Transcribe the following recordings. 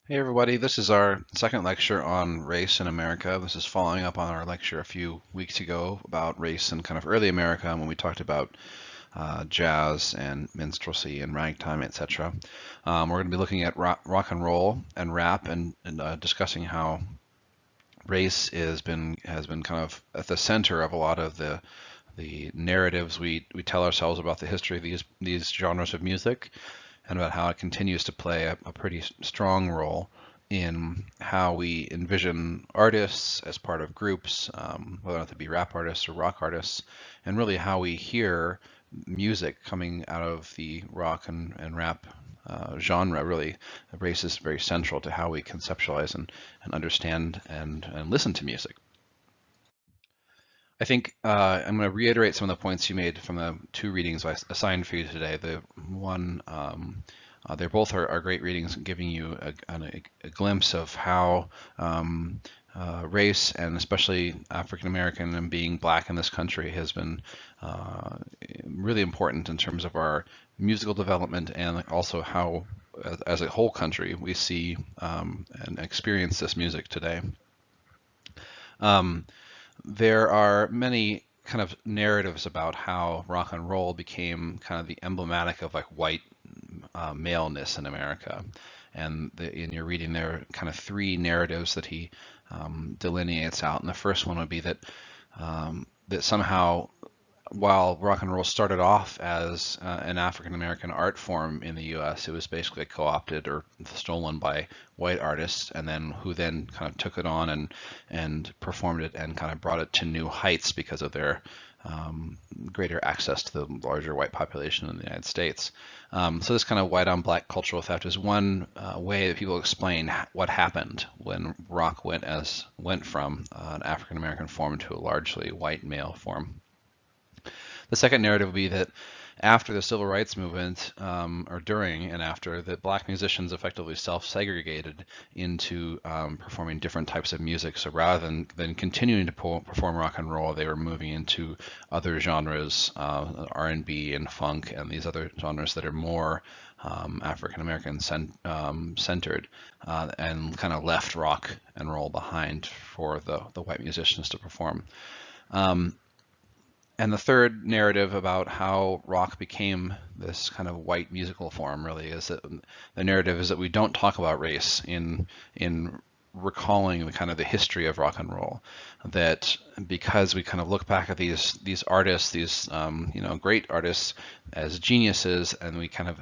Hey everybody, this is our second lecture on race in America. This is following up on our lecture a few weeks ago about race in kind of early America when we talked about jazz and minstrelsy and ragtime, etc. We're going to be looking at rock and roll and rap and discussing how race has been kind of at the center of a lot of the narratives we tell ourselves about the history of these genres of music and about how it continues to play a pretty strong role in how we envision artists as part of groups, whether or not they be rap artists or rock artists, and really how we hear music coming out of the rock and rap genre. Really, race is very central to how we conceptualize and understand and listen to music. I think I'm going to reiterate some of the points you made from the two readings I assigned for you today. The one, they both are great readings, giving you a glimpse of how race and especially African American and being black in this country has been really important in terms of our musical development and also how, as a whole country, we see and experience this music today. Um, there are many kind of narratives about how rock and roll became kind of the emblematic of like white maleness in America. And in your reading, there are kind of three narratives that he delineates out. And the first one would be that somehow while rock and roll started off as an African American art form in the U.S., it was basically co-opted or stolen by white artists, and then who then kind of took it on and performed it and kind of brought it to new heights because of their greater access to the larger white population in the United States. So this kind of white on black cultural theft is one way that people explain what happened when rock went from an African American form to a largely white male form. The second narrative would be that after the civil rights movement, or during and after, that black musicians effectively self-segregated into performing different types of music. So rather than continuing to perform rock and roll, they were moving into other genres, R&B and funk, and these other genres that are more African American centered, and kind of left rock and roll behind for the white musicians to perform. Um, and the third narrative about how rock became this kind of white musical form really is that the narrative is that we don't talk about race in recalling the kind of the history of rock and roll. That because we kind of look back at these artists, these great artists as geniuses, and we kind of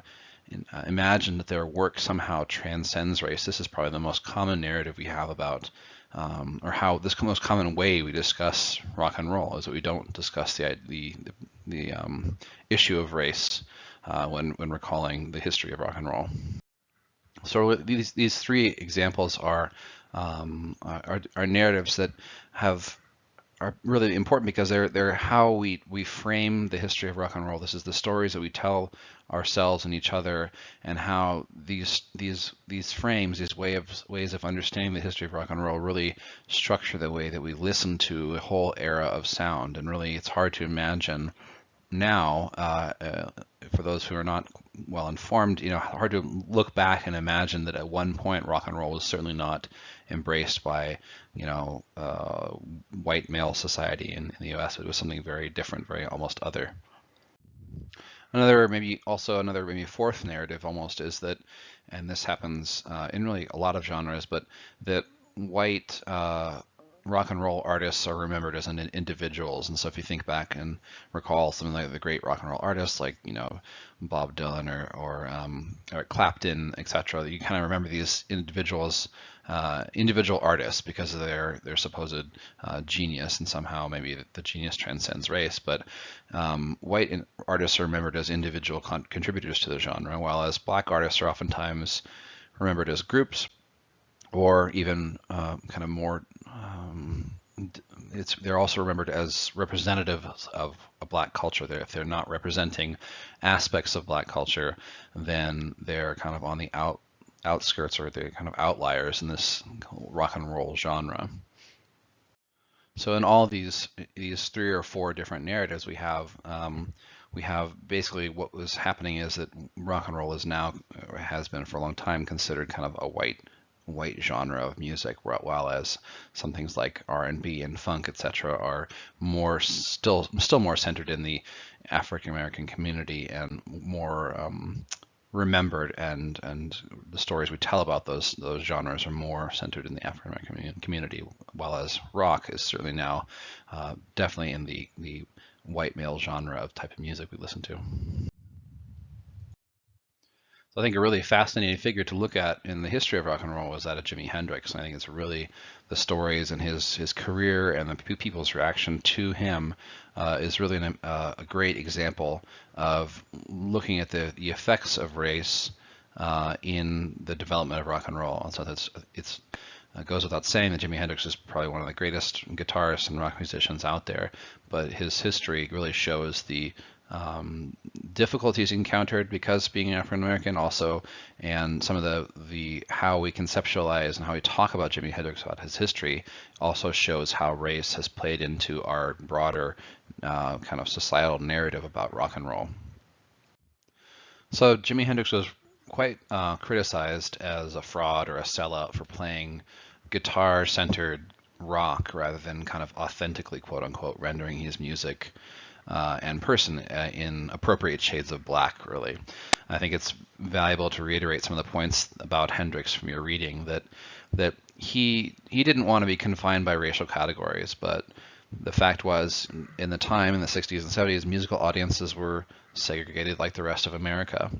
imagine that their work somehow transcends race. This is probably the most common narrative we have about or how this most common way we discuss rock and roll is that we don't discuss the issue of race when recalling the history of rock and roll. So these three examples are narratives that are really important because they're how we frame the history of rock and roll. This is the stories that we tell ourselves and each other, and how these frames, these ways of understanding the history of rock and roll, really structure the way that we listen to a whole era of sound. And really, it's hard to imagine now, for those who are not well informed, hard to look back and imagine that at one point rock and roll was certainly not embraced by, white male society in the U.S. It was something very different, very almost other. Another maybe fourth narrative almost is that, and this happens in really a lot of genres, but that white rock and roll artists are remembered as individuals. And so if you think back and recall something like the great rock and roll artists like, Bob Dylan or Eric Clapton, etc., you kind of remember these individuals, individual artists because of their supposed genius, and somehow maybe the genius transcends race. But white artists are remembered as individual contributors to the genre, while as black artists are oftentimes remembered as groups, or even kind of more, they're also remembered as representatives of a black culture. If they're not representing aspects of black culture, then they're kind of on the outskirts, or they're kind of outliers in this rock and roll genre. So in all these three or four different narratives we have basically what was happening is that rock and roll is now, or has been for a long time, considered kind of a white white genre of music, while as some things like R&B and funk, etc., are more still more centered in the African American community and more remembered, and the stories we tell about those genres are more centered in the African American community, while as rock is certainly now definitely in the white male genre of type of music we listen to. So I think a really fascinating figure to look at in the history of rock and roll was that of Jimi Hendrix. And I think it's really the stories and his career and the people's reaction to him is really a great example of looking at the effects of race in the development of rock and roll. And so it goes without saying that Jimi Hendrix is probably one of the greatest guitarists and rock musicians out there, but his history really shows the difficulties encountered because being African American also, and some of the how we conceptualize and how we talk about Jimi Hendrix, about his history, also shows how race has played into our broader kind of societal narrative about rock and roll. So Jimi Hendrix was quite criticized as a fraud or a sellout for playing guitar-centered rock rather than kind of authentically, quote unquote, rendering his music and person in appropriate shades of black, really. I think it's valuable to reiterate some of the points about Hendrix from your reading, that he didn't want to be confined by racial categories, but the fact was, in the time, in the 60s and 70s, musical audiences were segregated like the rest of America.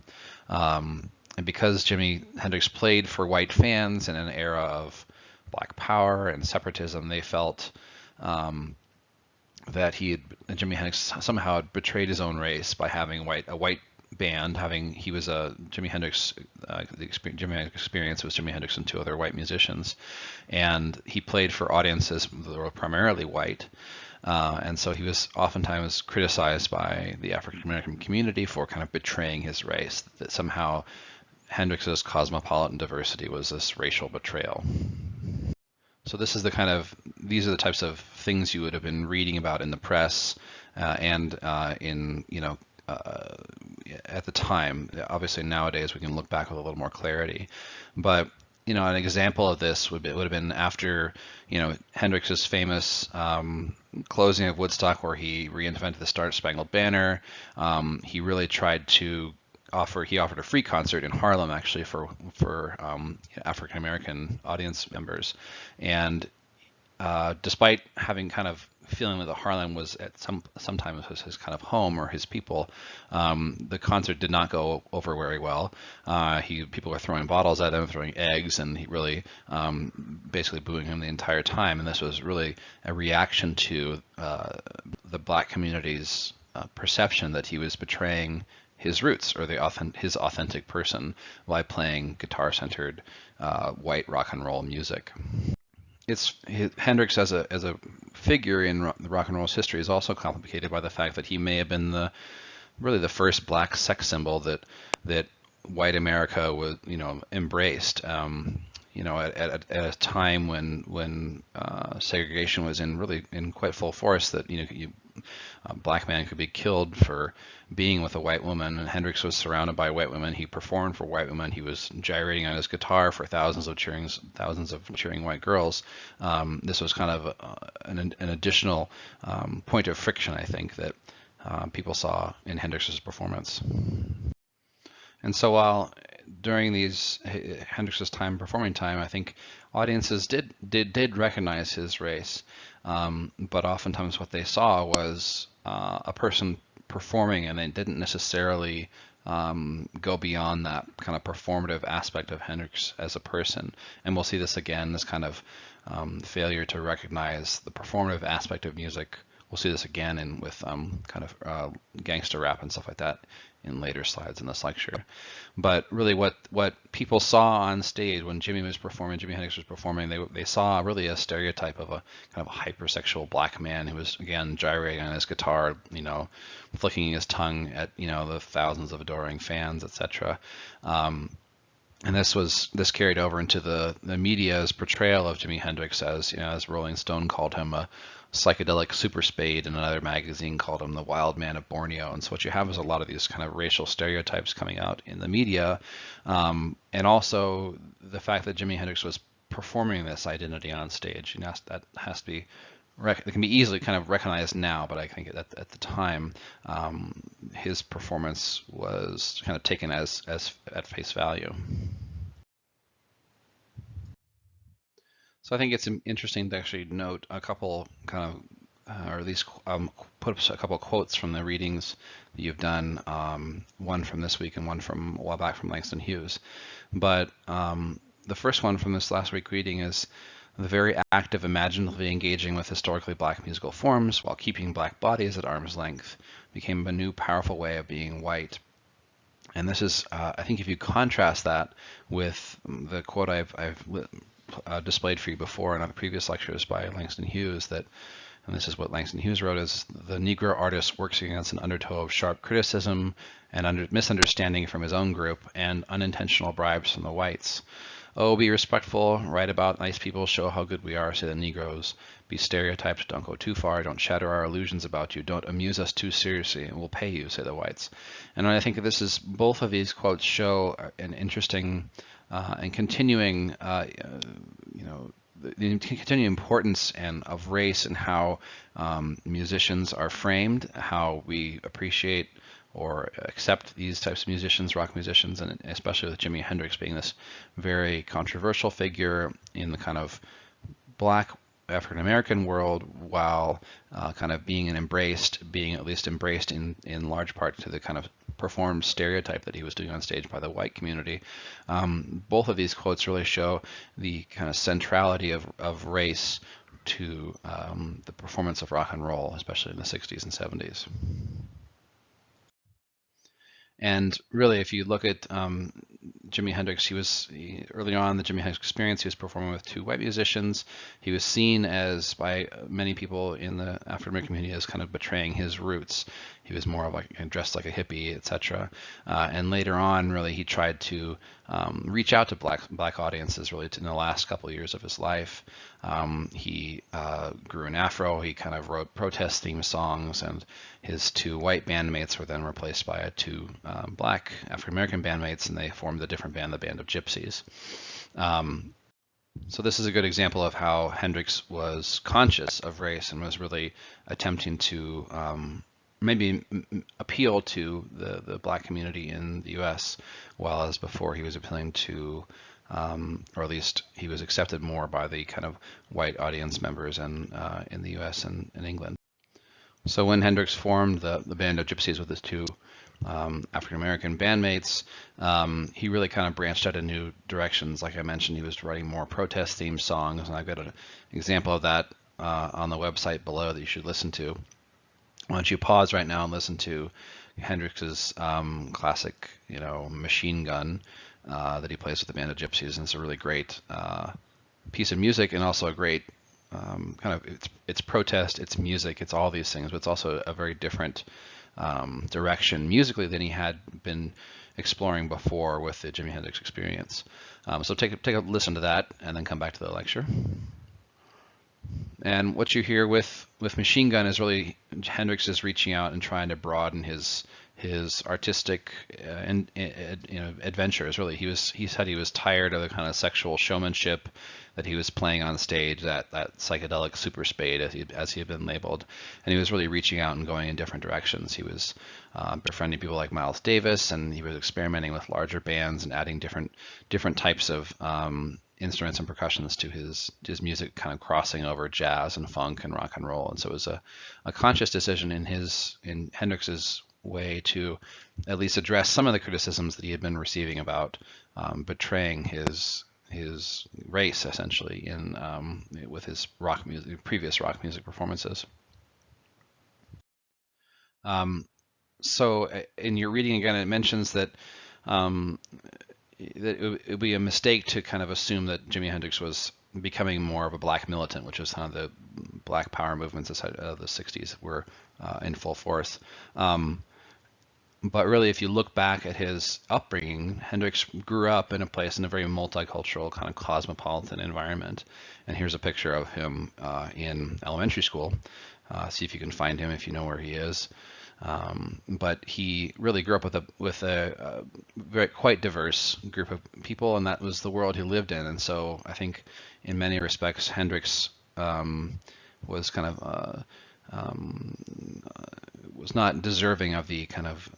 And because Jimi Hendrix played for white fans in an era of black power and separatism, they felt that Jimi Hendrix somehow had betrayed his own race by having a white band. He was Jimi Hendrix. Jimi Hendrix experience was Jimi Hendrix and two other white musicians, and he played for audiences that were primarily white. And so he was oftentimes criticized by the African American community for kind of betraying his race. That somehow Hendrix's cosmopolitan diversity was this racial betrayal. So these are the types of things you would have been reading about in the press and in, at the time. Obviously nowadays we can look back with a little more clarity, but an example of this would have been after, Hendrix's famous closing of Woodstock, where he reinvented the Star Spangled Banner. He really tried to offered a free concert in Harlem, actually, for African American audience members, and despite having kind of feeling that Harlem was at sometimes was his kind of home or his people, the concert did not go over very well. People were throwing bottles at him, throwing eggs, and he really basically booing him the entire time. And this was really a reaction to the black community's perception that he was betraying his roots or his authentic person by playing guitar-centered white rock and roll music. Hendrix as a figure in rock and roll's history is also complicated by the fact that he may have been really the first black sex symbol that white America was embraced. At a time when segregation was in quite full force, that a black man could be killed for being with a white woman, and Hendrix was surrounded by white women. He performed for white women. He was gyrating on his guitar for thousands of cheering white girls. This was kind of an additional point of friction, I think, that people saw in Hendrix's performance. And so while during Hendrix's performing time, I think audiences did recognize his race, but oftentimes what they saw was a person performing, and they didn't necessarily go beyond that kind of performative aspect of Hendrix as a person. And we'll see this again, this kind of failure to recognize the performative aspect of music. We'll see this again with kind of gangster rap and stuff like that in later slides in this lecture. But really what people saw on stage when Jimi Hendrix was performing, they saw really a stereotype of a kind of a hypersexual black man who was, again, gyrating on his guitar, flicking his tongue at, the thousands of adoring fans, etc. And this carried over into the media's portrayal of Jimi Hendrix as, as Rolling Stone called him a psychedelic super spade, and another magazine called him the wild man of Borneo. And so what you have is a lot of these kind of racial stereotypes coming out in the media, and also the fact that Jimi Hendrix was performing this identity on stage. That has to be it can be easily kind of recognized now, but I think at the time, his performance was kind of taken as at face value. So I think it's interesting to actually note a couple kind of, or at least put up a couple of quotes from the readings that you've done, one from this week and one from a while back from Langston Hughes. But the first one from this last week reading is: the very act of imaginatively engaging with historically black musical forms while keeping black bodies at arm's length became a new powerful way of being white. And this is, I think if you contrast that with the quote I've displayed for you before in other previous lectures by Langston Hughes, and this is what Langston Hughes wrote, is the Negro artist works against an undertow of sharp criticism and misunderstanding from his own group and unintentional bribes from the whites. Oh, be respectful, write about nice people, show how good we are, say the Negroes. Be stereotyped, don't go too far, don't shatter our illusions about you, don't amuse us too seriously, and we'll pay you, say the whites. And I think this is, both of these quotes show an interesting and continuing, the continuing importance of race and how musicians are framed, how we appreciate or accept these types of musicians, rock musicians, and especially with Jimi Hendrix being this very controversial figure in the kind of black African American world, while kind of being at least embraced in large part to the kind of performed stereotype that he was doing on stage by the white community. Both of these quotes really show the kind of centrality of race to the performance of rock and roll, especially in the 60s and 70s. And really, if you look at Jimi Hendrix, early on in the Jimi Hendrix experience, he was performing with two white musicians. He was seen as, by many people in the African American community, as kind of betraying his roots. He was more of like dressed like a hippie, etc. And later on, really, he tried to reach out to black audiences really in the last couple of years of his life. He grew an afro. He kind of wrote protest theme songs, and his two white bandmates were then replaced by two black African American bandmates, and they formed a different band, the Band of Gypsys. So this is a good example of how Hendrix was conscious of race and was really attempting to maybe appeal to the black community in the U.S., while as before he was appealing to, or at least he was accepted more by the kind of white audience members in the U.S. and in England. So when Hendrix formed the Band of Gypsys with his two African American bandmates, he really kind of branched out in new directions. Like I mentioned, he was writing more protest themed songs, and I've got an example of that on the website below that you should listen to. Why don't you pause right now and listen to Hendrix's classic, Machine Gun that he plays with the Band of Gypsys, and it's a really great piece of music, and also a great kind of it's protest, it's music, it's all these things, but it's also a very different direction musically than he had been exploring before with the Jimi Hendrix experience. So take a listen to that, and then come back to the lecture. And what you hear with Machine Gun is really Hendrix is reaching out and trying to broaden his artistic adventures. Really, he said he was tired of the kind of sexual showmanship that he was playing on stage, that psychedelic super spade as he had been labeled, and he was really reaching out and going in different directions. He was befriending people like Miles Davis, and he was experimenting with larger bands and adding different types of instruments and percussions to his music, kind of crossing over jazz and funk and rock and roll. And so it was a conscious decision in Hendrix's way to at least address some of the criticisms that he had been receiving about betraying his race, essentially, with his previous rock music performances. So in your reading again, it mentions that that it would be a mistake to kind of assume that Jimi Hendrix was becoming more of a black militant, which was kind of the black power movements of the 60s were in full force. But really, if you look back at his upbringing, Hendrix grew up in a place in a very multicultural, kind of cosmopolitan environment. And here's a picture of him in elementary school. See if you can find him if you know where he is. But he really grew up with a very quite diverse group of people, and that was the world he lived in. And so I think, in many respects, Hendrix was kind of was not deserving of the kind of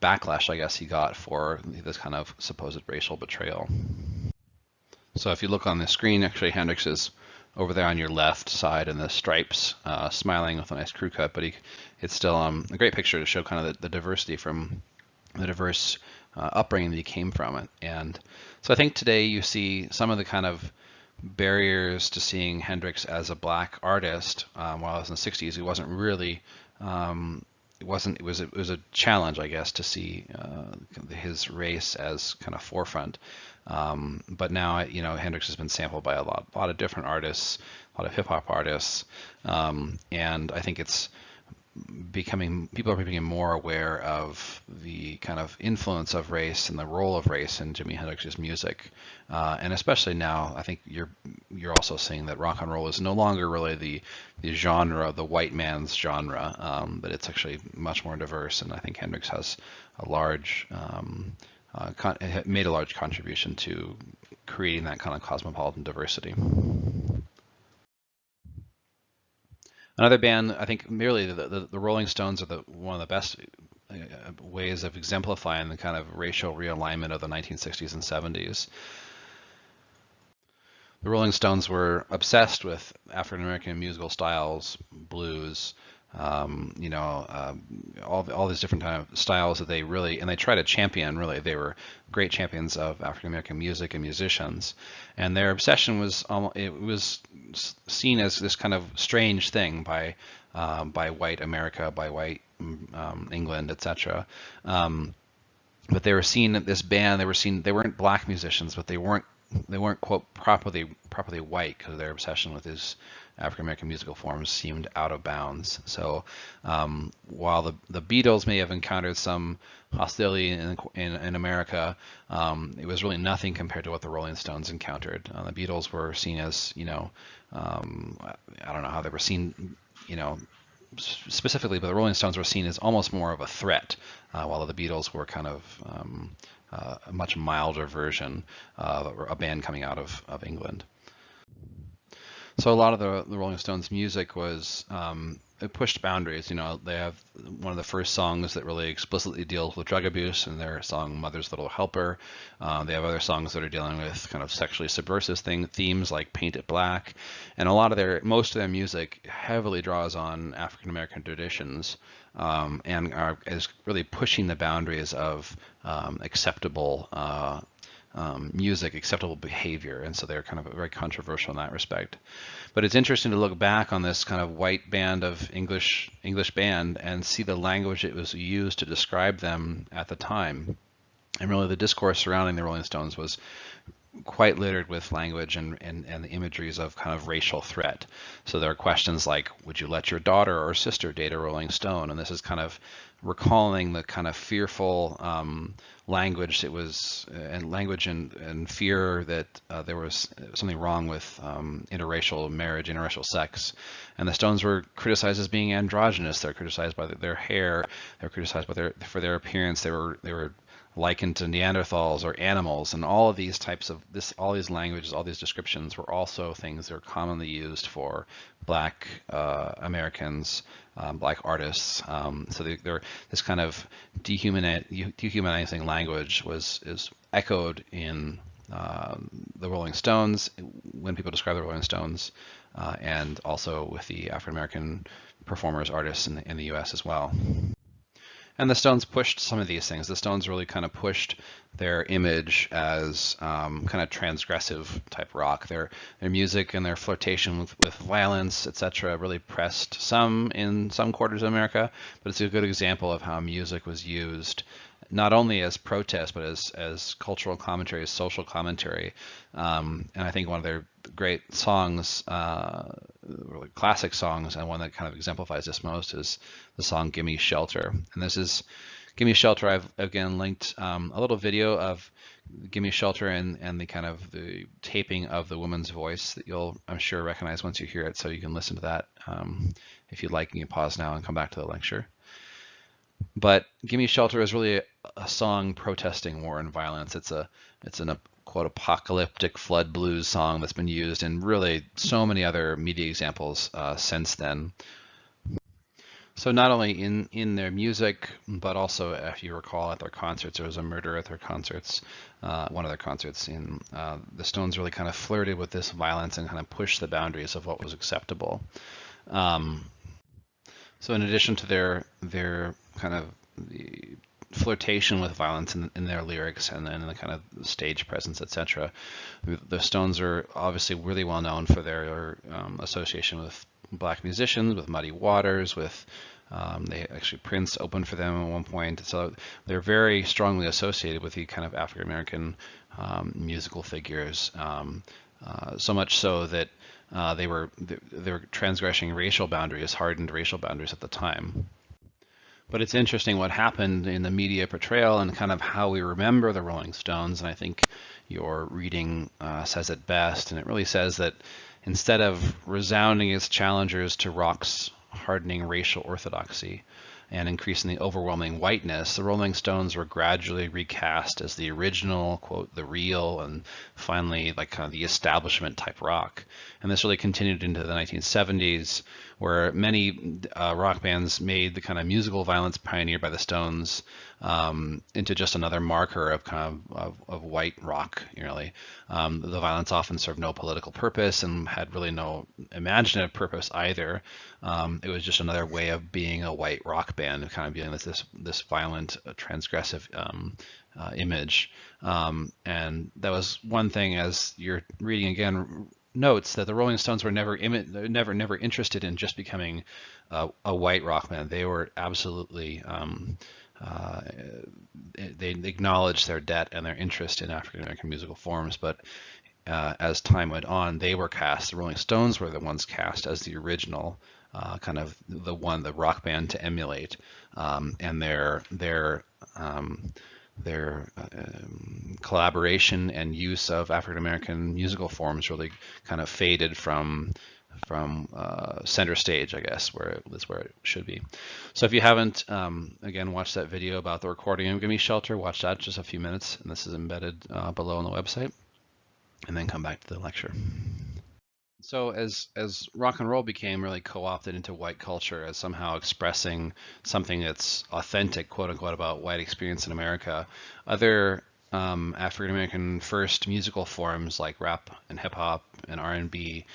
backlash, I guess, he got for this kind of supposed racial betrayal. So if you look on the screen, actually Hendrix is over there on your left side in the stripes, smiling with a nice crew cut, but it's still a great picture to show kind of the diversity from the diverse upbringing that he came from. And so I think today you see some of the kind of barriers to seeing Hendrix as a black artist. While I was in the 60s, he wasn't really it was a challenge, I guess, to see his race as kind of forefront. But now, Hendrix has been sampled by a lot of different artists, a lot of hip hop artists, and I think people are becoming more aware of the kind of influence of race and the role of race in Jimi Hendrix's music, and especially now, I think you're also seeing that rock and roll is no longer really the genre, the white man's genre, but it's actually much more diverse. And I think Hendrix has a large made a large contribution to creating that kind of cosmopolitan diversity. Another band, I think, merely the Rolling Stones are one of the best ways of exemplifying the kind of racial realignment of the 1960s and 70s. The Rolling Stones were obsessed with African American musical styles, blues, all these different kind of styles that they try to champion. Really, they were great champions of African American music and musicians, and their obsession was seen as this kind of strange thing by white America, by white England, etc. But they were seen at this band. They weren't black musicians, but they weren't quote properly white, because their obsession with his African American musical forms seemed out of bounds. So while the Beatles may have encountered some hostility in America, it was really nothing compared to what the Rolling Stones encountered. The Beatles were seen as, I don't know how they were seen, specifically, but the Rolling Stones were seen as almost more of a threat, while the Beatles were kind of a much milder version, a band coming out of England. So a lot of the Rolling Stones music was, it pushed boundaries. They have one of the first songs that really explicitly deals with drug abuse in their song Mother's Little Helper. They have other songs that are dealing with kind of sexually subversive themes like Paint It Black. And most of their music heavily draws on African American traditions, and is really pushing the boundaries of acceptable music, acceptable behavior, and so they're kind of very controversial in that respect. But it's interesting to look back on this kind of white band of English band and see the language that was used to describe them at the time. And really, the discourse surrounding the Rolling Stones was quite littered with language and the imageries of kind of racial threat. So there are questions like, would you let your daughter or sister date a Rolling Stone? And this is kind of recalling the kind of fearful language that was, and language and fear that there was something wrong with interracial marriage, interracial sex. And the Stones were criticized as being androgynous. They're criticized by their hair. They're criticized for their appearance. They were likened to Neanderthals or animals, and all of these types of all these languages, all these descriptions were also things that are commonly used for Black Americans, Black artists. So they're this kind of dehumanizing language is echoed in the Rolling Stones when people describe the Rolling Stones, and also with the African American performers, artists in the U.S. as well. And the Stones pushed some of these things. The Stones really kind of pushed their image as kind of transgressive type rock. Their music and their flirtation with violence, etc., really pressed some in some quarters of America. But it's a good example of how music was used not only as protest, but as cultural commentary, as social commentary. And I think one of their great songs, really classic songs, and one that kind of exemplifies this most is the song "Gimme Shelter." And this is Gimme Shelter, I've again linked a little video of Gimme Shelter and the kind of the taping of the woman's voice that you'll, I'm sure, recognize once you hear it, so you can listen to that. If you'd like, you can pause now and come back to the lecture. But Gimme Shelter is really a song protesting war and violence. It's an quote apocalyptic flood blues song that's been used in really so many other media examples since then. So not only in their music, but also, if you recall, at their concerts, there was a murder at their concerts, one of their concerts. The Stones really kind of flirted with this violence and kind of pushed the boundaries of what was acceptable. So in addition to their kind of the flirtation with violence in their lyrics and then the kind of stage presence, etc., the Stones are obviously really well known for their association with black musicians, with Muddy Waters, with they actually Prince opened for them at one point. So they're very strongly associated with the kind of African American musical figures. So much so that they were transgressing racial boundaries, hardened racial boundaries at the time. But it's interesting what happened in the media portrayal and kind of how we remember the Rolling Stones. And I think your reading says it best. And it really says that instead of resounding as challengers to rock's hardening racial orthodoxy and increasing the overwhelming whiteness, the Rolling Stones were gradually recast as the original, quote, the real, and finally like kind of the establishment type rock. And this really continued into the 1970s, where many rock bands made the kind of musical violence pioneered by the Stones into just another marker of kind of white rock, really. The violence often served no political purpose and had really no imaginative purpose either. It was just another way of being a white rock band, kind of being this violent, transgressive image. And that was one thing, as you're reading again, notes that the Rolling Stones were never interested in just becoming a white rock band. They were absolutely they acknowledged their debt and their interest in African American musical forms, but as time went on, they were cast. The Rolling Stones were the ones cast as the original kind of the rock band to emulate, and their collaboration and use of African American musical forms really kind of faded from center stage, I guess, where it should be. So if you haven't, again, watched that video about the recording of Gimme Shelter, watch that, just a few minutes, and this is embedded below on the website, and then come back to the lecture. So as rock and roll became really co-opted into white culture as somehow expressing something that's authentic, quote unquote, about white experience in America, other African American first musical forms like rap and hip hop and R&B,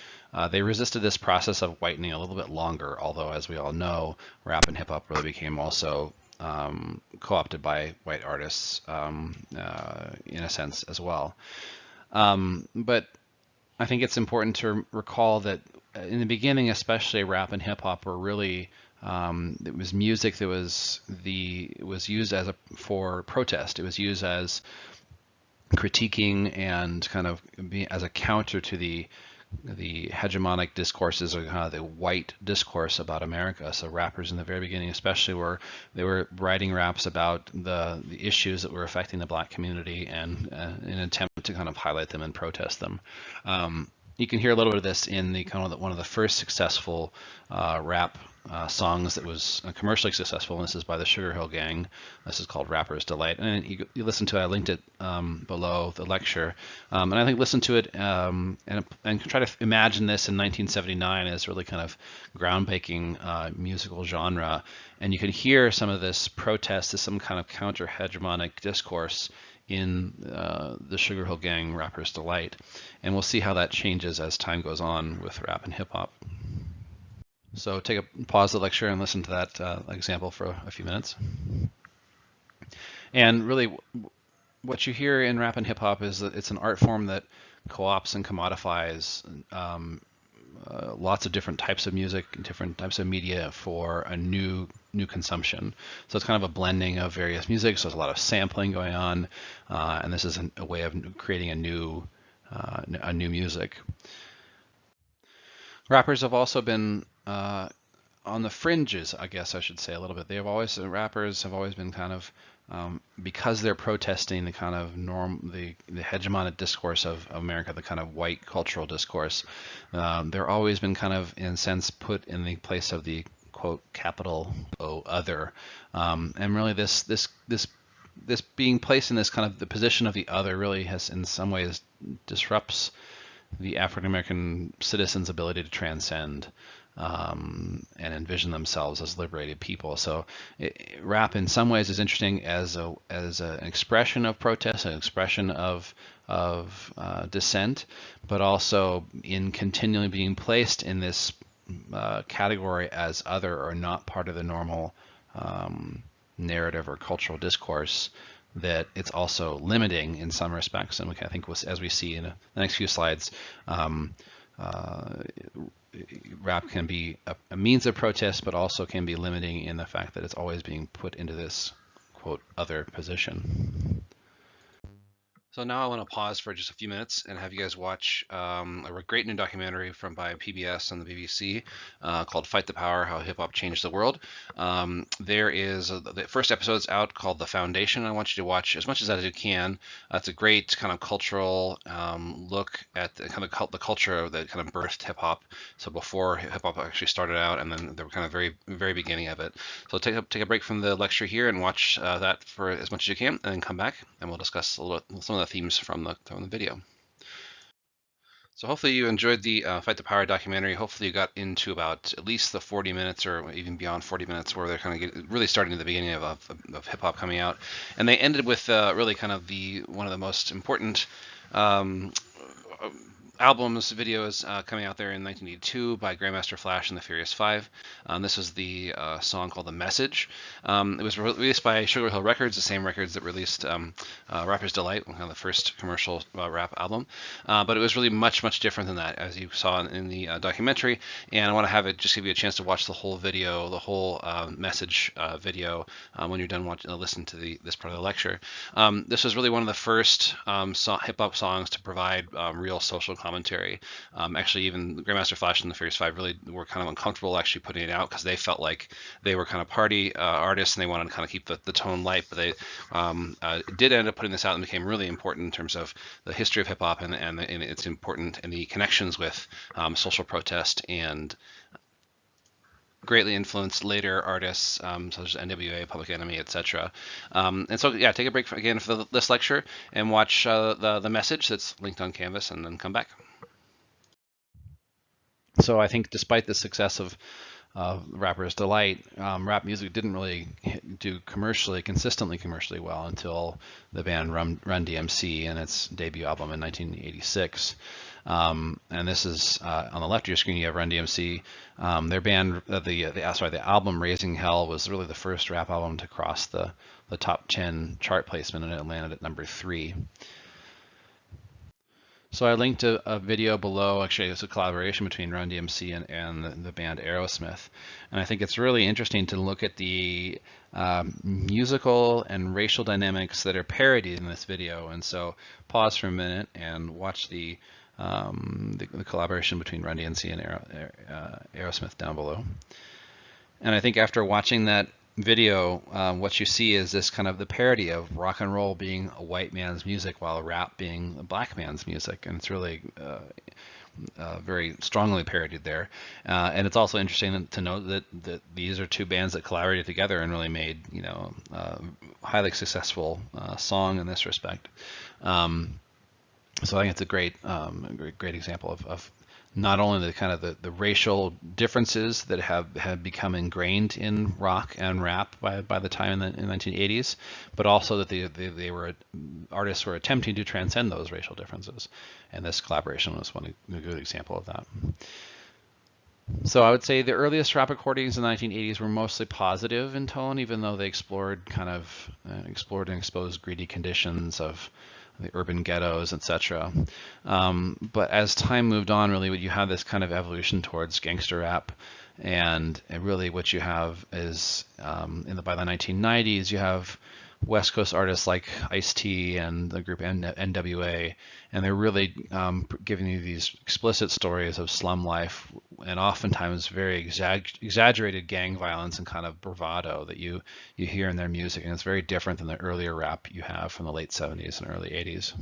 they resisted this process of whitening a little bit longer. Although, as we all know, rap and hip hop really became also co-opted by white artists in a sense as well. But I think it's important to recall that in the beginning, especially rap and hip hop were really it was music that was used for protest. It was used as critiquing and kind of as a counter to the hegemonic discourses or kind of the white discourse about America. So rappers in the very beginning, especially, were writing raps about the issues that were affecting the black community and in an attempt to kind of highlight them and protest them. You can hear a little bit of this in the kind of one of the first successful rap songs that was commercially successful, and this is by the Sugar Hill Gang. This is called Rapper's Delight, and you listen to it. I linked it below the lecture, and I think listen to it and try to imagine this in 1979 as really kind of groundbreaking musical genre, and you can hear some of this protest as some kind of counter-hegemonic discourse in the Sugar Hill Gang, Rapper's Delight, and we'll see how that changes as time goes on with rap and hip hop. So take a pause the lecture and listen to that example for a few minutes. And really, what you hear in rap and hip hop is that it's an art form that co-opts and commodifies lots of different types of music, different types of media for a new consumption. So it's kind of a blending of various music. So there's a lot of sampling going on, and this is a way of creating a new music. Rappers have also been on the fringes, I guess I should say a little bit. They have always rappers have always been kind of because they're protesting the kind of the hegemonic discourse of America, the kind of white cultural discourse. They're always been kind of, in a sense, put in the place of the quote capital O other, and really this being placed in this kind of the position of the other really has in some ways disrupts the African American citizens' ability to transcend and envision themselves as liberated people. So rap in some ways is interesting as an expression of protest, an expression of dissent, but also in continually being placed in this category as other or not part of the normal narrative or cultural discourse, that it's also limiting in some respects. And I think as we see in the next few slides, rap can be a means of protest, but also can be limiting in the fact that it's always being put into this quote other position. So now I want to pause for just a few minutes and have you guys watch a great new documentary by PBS and the BBC called Fight the Power, How Hip Hop Changed the World. There is the first episode's out called The Foundation. I want you to watch as much of that as you can. It's a great kind of cultural look at the kind of the culture that kind of birthed hip hop. So before hip hop actually started out, and then they were kind of very beginning of it. So take a break from the lecture here and watch that for as much as you can, and then come back and we'll discuss a little bit, some of the themes from the video. So hopefully you enjoyed the Fight the Power documentary. Hopefully you got into about at least the 40 minutes or even beyond 40 minutes where they're kind of really starting at the beginning of hip hop coming out. And they ended with really kind of one of the most important albums, videos coming out there in 1982 by Grandmaster Flash and the Furious Five. This was the song called The Message. It was released by Sugar Hill Records, the same records that released Rapper's Delight, kind of the first commercial rap album. But it was really much different than that, as you saw in the documentary. And I want to have it just give you a chance to watch the whole video, the whole Message video, when you're done listening to this part of the lecture. This was really one of the first hip-hop songs to provide real social commentary. Actually, even Grandmaster Flash and the Furious Five really were kind of uncomfortable actually putting it out because they felt like they were kind of party artists and they wanted to kind of keep the tone light. But they did end up putting this out and became really important in terms of the history of hip hop and it's important in the connections with social protest and greatly influenced later artists such as NWA, Public Enemy, etc. And so, yeah, take a break again for this lecture and watch the message that's linked on Canvas, and then come back. So I think despite the success of Rapper's Delight, rap music didn't really do consistently commercially well until the band Run DMC and its debut album in 1986. And this is on the left of your screen. You have Run DMC. Their band, the album Raising Hell was really the first rap album to cross the top 10 chart placement, and it landed at number 3. So I linked a video below. Actually, it's a collaboration between Run DMC and the band Aerosmith. And I think it's really interesting to look at the musical and racial dynamics that are parodied in this video. And so pause for a minute and watch the collaboration between Run DMC and Aerosmith down below. And I think after watching that video, what you see is this kind of the parody of rock and roll being a white man's music while rap being a black man's music, and it's really very strongly parodied there. And it's also interesting to note that these are two bands that collaborated together and really made highly successful song in this respect. So I think it's a great example of not only the kind of the racial differences that have become ingrained in rock and rap by the time in the 1980s, but also that they were artists were attempting to transcend those racial differences, and this collaboration was a good example of that. So I would say the earliest rap recordings in the 1980s were mostly positive in tone, even though they explored and exposed greedy conditions of the urban ghettos, etc. But as time moved on, really you have this kind of evolution towards gangster rap, and really what you have is by the 1990s you have West Coast artists like Ice-T and the group NWA, and they're really giving you these explicit stories of slum life, and oftentimes very exaggerated gang violence and kind of bravado that you hear in their music, and it's very different than the earlier rap you have from the late 70s and early 80s.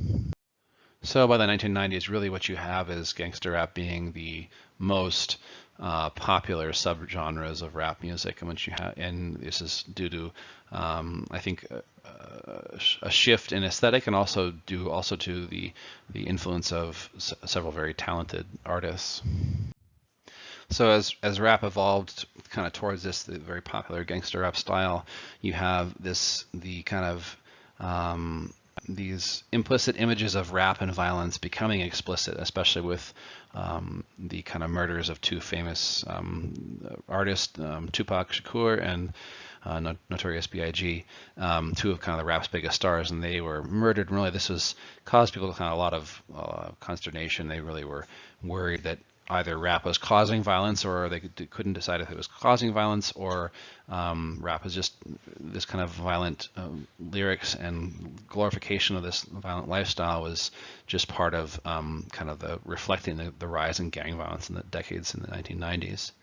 So by the 1990s, really what you have is gangster rap being the most popular subgenres of rap music, and this is due to, I think, a shift in aesthetic, and also due to the influence of several very talented artists. So as rap evolved kind of towards the very popular gangster rap style, you have the kind of these implicit images of rap and violence becoming explicit, especially with the kind of murders of two famous artists, Tupac Shakur and Notorious B.I.G., two of kind of the rap's biggest stars, and they were murdered. And really, this was caused people kind of a lot of consternation. They really were worried that either rap was causing violence, or they couldn't decide if it was causing violence, or rap was just this kind of violent lyrics, and glorification of this violent lifestyle was just part of kind of the reflecting the rise in gang violence in the decades in the 1990s.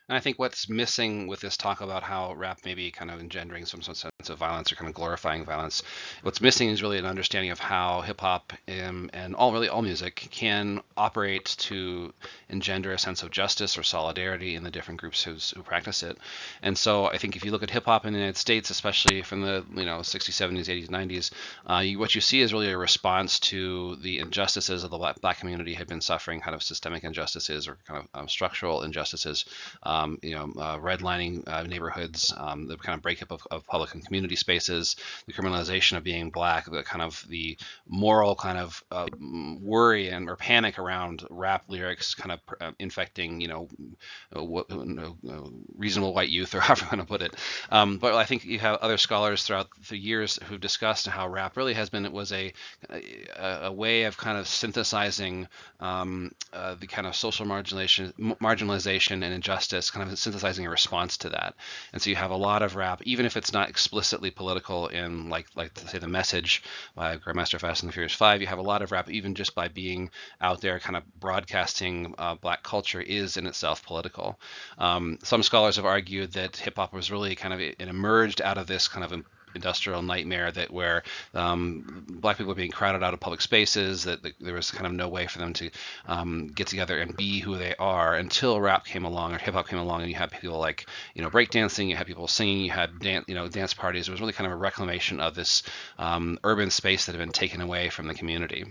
And I think what's missing with this talk about how rap may be kind of engendering some sense of violence or kind of glorifying violence, what's missing is really an understanding of how hip hop and all music can operate to engender a sense of justice or solidarity in the different groups who practice it. And so I think if you look at hip hop in the United States, especially from the 60s, 70s, 80s, 90s, what you see is really a response to the injustices of the Black community had been suffering, kind of systemic injustices or kind of structural injustices. Redlining neighborhoods, the kind of breakup of public and community spaces, the criminalization of being Black, the kind of the moral kind of worry or panic around rap lyrics, kind of infecting, reasonable white youth, or however you want to put it. But I think you have other scholars throughout the years who've discussed how rap really was a way of kind of synthesizing the kind of social marginalization and injustice, kind of synthesizing a response to that. And so you have a lot of rap, even if it's not explicitly political in like say The Message by Grandmaster Fast and the Furious 5, you have a lot of rap even just by being out there kind of broadcasting Black culture is in itself political. Some scholars have argued that hip hop was really kind of, it emerged out of this kind of industrial nightmare where Black people were being crowded out of public spaces, that there was kind of no way for them to get together and be who they are until rap came along or hip hop came along, and you had people like breakdancing, you had people singing, you had dance parties. It was really kind of a reclamation of this urban space that had been taken away from the community.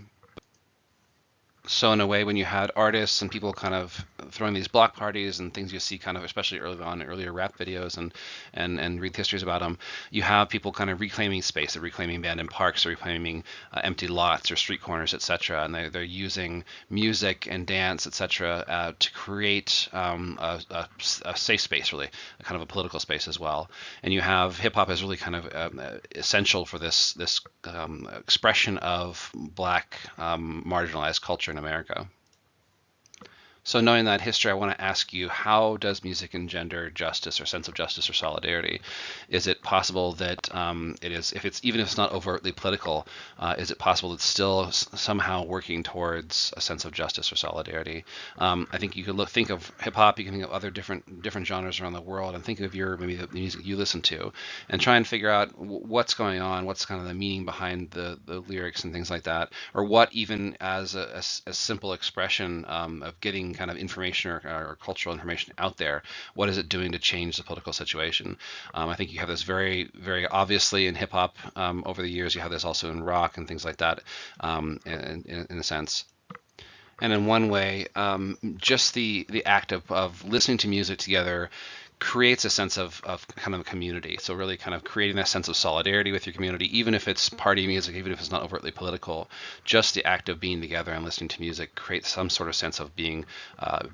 So in a way, when you had artists and people kind of throwing these block parties and things you see kind of, especially early on in earlier rap videos and read histories about them, you have people kind of reclaiming space. They're reclaiming abandoned parks, they're reclaiming empty lots or street corners, etc. And they're using music and dance, etc. To create a safe space, really, a kind of a political space as well. And you have hip hop as really kind of essential for this expression of Black marginalized culture in America. So knowing that history, I want to ask you, how does music engender justice or sense of justice or solidarity? Is it possible that it is, even if it's not overtly political, is it possible it's still somehow working towards a sense of justice or solidarity? I think you could think of hip hop, you can think of other different genres around the world, and think of maybe the music you listen to, and try and figure out what's going on, what's kind of the meaning behind the lyrics and things like that, or what even as a simple expression of getting kind of information or cultural information out there, what is it doing to change the political situation? I think you have this very, very obviously in hip hop over the years. You have this also in rock and things like that, in a sense. And in one way, just the act of listening to music together creates a sense of kind of a community. So really kind of creating a sense of solidarity with your community, even if it's party music, even if it's not overtly political. Just the act of being together and listening to music creates some sort of sense of being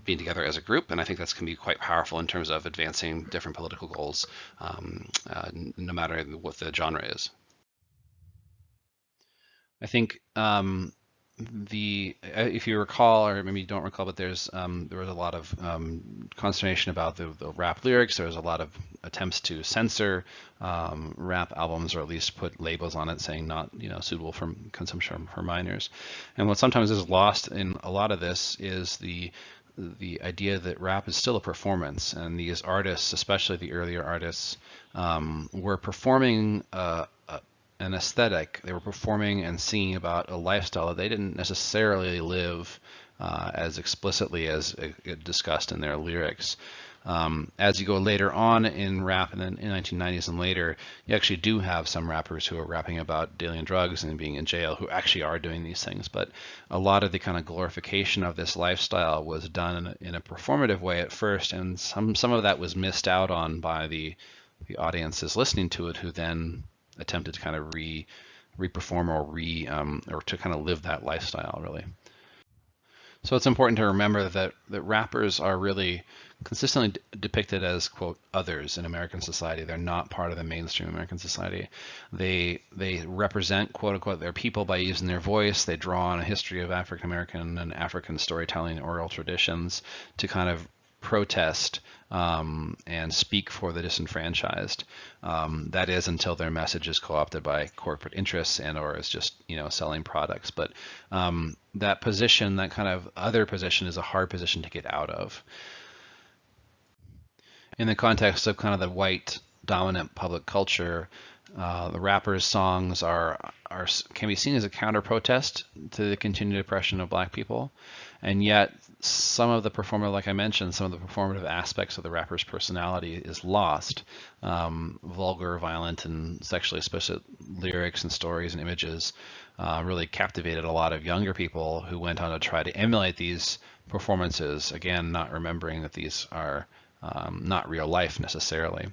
together as a group. And I think that's can be quite powerful in terms of advancing different political goals, no matter what the genre is. I think if you recall, or maybe you don't recall, but there was a lot of consternation about the rap lyrics. There was a lot of attempts to censor rap albums, or at least put labels on it saying not, suitable for consumption for minors. And what sometimes is lost in a lot of this is the idea that rap is still a performance, and these artists, especially the earlier artists, were performing an aesthetic. They were performing and singing about a lifestyle that they didn't necessarily live as explicitly as discussed in their lyrics. As you go later on in rap, and then in 1990s and later, you actually do have some rappers who are rapping about dealing in drugs and being in jail who actually are doing these things. But a lot of the kind of glorification of this lifestyle was done in a performative way at first, and some of that was missed out on by the audiences listening to it, who then attempted to kind of re-perform or to kind of live that lifestyle, really. So it's important to remember that rappers are really consistently depicted as, quote, others in American society. They're not part of the mainstream American society. They represent, quote unquote, their people by using their voice. They draw on a history of African American and African storytelling, oral traditions, to kind of protest and speak for the disenfranchised. That is, until their message is co-opted by corporate interests and or is just selling products. But that position, that kind of other position, is a hard position to get out of. In the context of kind of the white dominant public culture, the rappers' songs can be seen as a counter protest to the continued oppression of Black people, and yet some of the like I mentioned, some of the performative aspects of the rapper's personality is lost. Vulgar, violent, and sexually explicit lyrics and stories and images really captivated a lot of younger people who went on to try to emulate these performances, again, not remembering that these are not real life necessarily.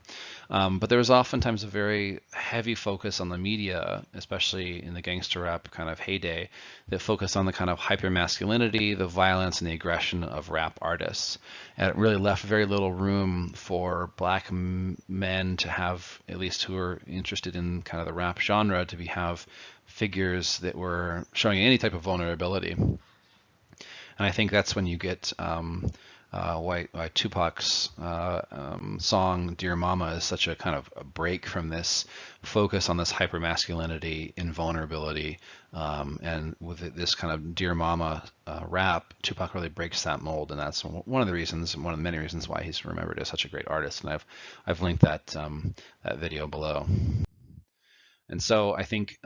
But there was oftentimes a very heavy focus on the media, especially in the gangster rap kind of heyday, that focused on the kind of hypermasculinity, the violence, and the aggression of rap artists. And it really left very little room for Black men to have, at least who were interested in kind of the rap genre, to have figures that were showing any type of vulnerability. And I think that's when you get Tupac's song "Dear Mama" is such a kind of a break from this focus on this hypermasculinity, invulnerability, and with this kind of "Dear Mama" rap, Tupac really breaks that mold, and that's one of the reasons, one of the many reasons why he's remembered as such a great artist. And I've linked that that video below. And so I think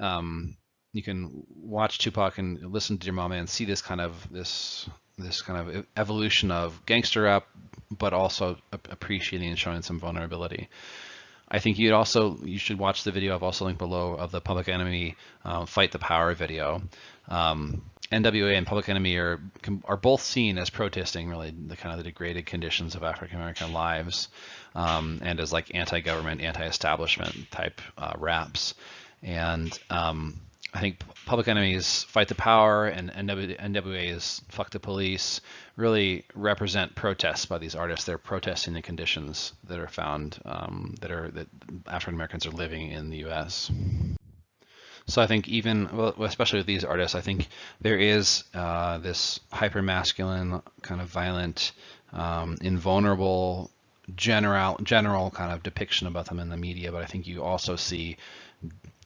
you can watch Tupac and listen to "Dear Mama" and see this kind of evolution of gangster rap, but also appreciating and showing some vulnerability. I think you should watch the video I've also linked below of the Public Enemy Fight the Power video. NWA and Public Enemy are both seen as protesting really the kind of the degraded conditions of African American lives, and as like anti-government, anti-establishment type raps. And I think Public Enemy's Fight the Power and NWA's Fuck the Police really represent protests by these artists. They're protesting the conditions that are found that African Americans are living in the U.S. So I think especially with these artists, I think there is this hyper-masculine, kind of violent, invulnerable, general kind of depiction about them in the media. But I think you also see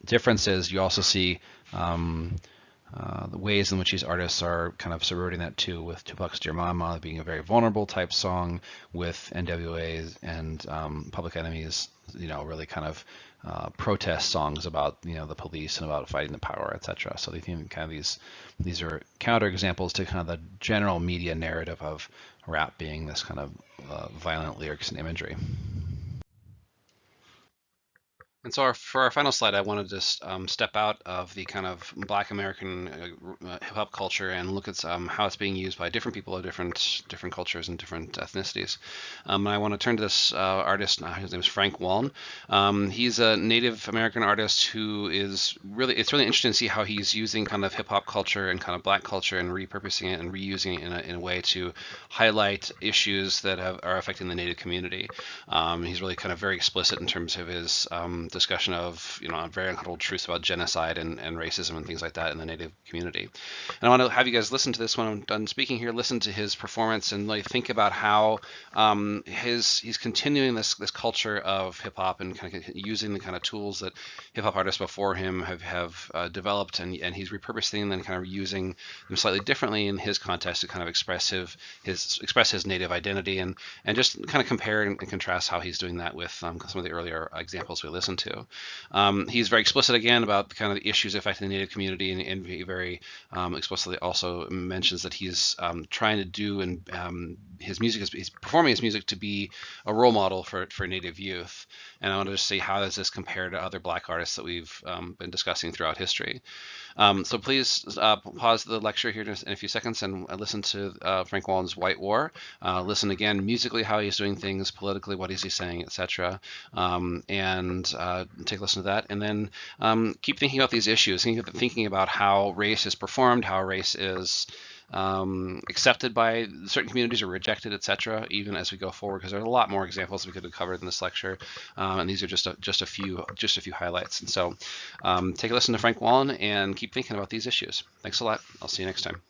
differences. You also see the ways in which these artists are kind of subverting that too, with Tupac's "Dear Mama" being a very vulnerable type song, with NWA's and Public Enemy's, really kind of protest songs about the police and about fighting the power, etc. So they think kind of these are counter examples to kind of the general media narrative of rap being this kind of violent lyrics and imagery. And so for our final slide, I want to just step out of the kind of Black American hip hop culture and look at how it's being used by different people of different cultures and different ethnicities. And I want to turn to this artist. His name is Frank Waln. He's a Native American artist who it's really interesting to see how he's using kind of hip hop culture and kind of Black culture and repurposing it and reusing it in a way to highlight issues that are affecting the Native community. He's really kind of very explicit in terms of his discussion of very uncomfortable truths about genocide and racism and things like that in the Native community. And I want to have you guys listen to this when I'm done speaking here. Listen to his performance and like think about how he's continuing this culture of hip hop and kind of using the kind of tools that hip hop artists before him have developed, and he's repurposing them and kind of using them slightly differently in his context to kind of express his native identity, and just kind of compare and contrast how he's doing that with some of the earlier examples we listened to. He's very explicit again about the kind of the issues affecting the Native community, and he very explicitly also mentions that he's trying to do and his music he's performing his music to be a role model for Native youth. And I wanted to see how does this compare to other Black artists that we've been discussing throughout history. So please pause the lecture here in a few seconds and listen to Frank Wallen's White War. Listen again musically how he's doing things, politically what is he saying, etc. And take a listen to that, and then keep thinking about these issues, thinking about how race is performed, how race is accepted by certain communities or rejected, etc. Even as we go forward, because there's a lot more examples we could have covered in this lecture, and these are just a few highlights. And so take a listen to Frank Wallen and keep thinking about these issues. Thanks a lot. I'll see you next time.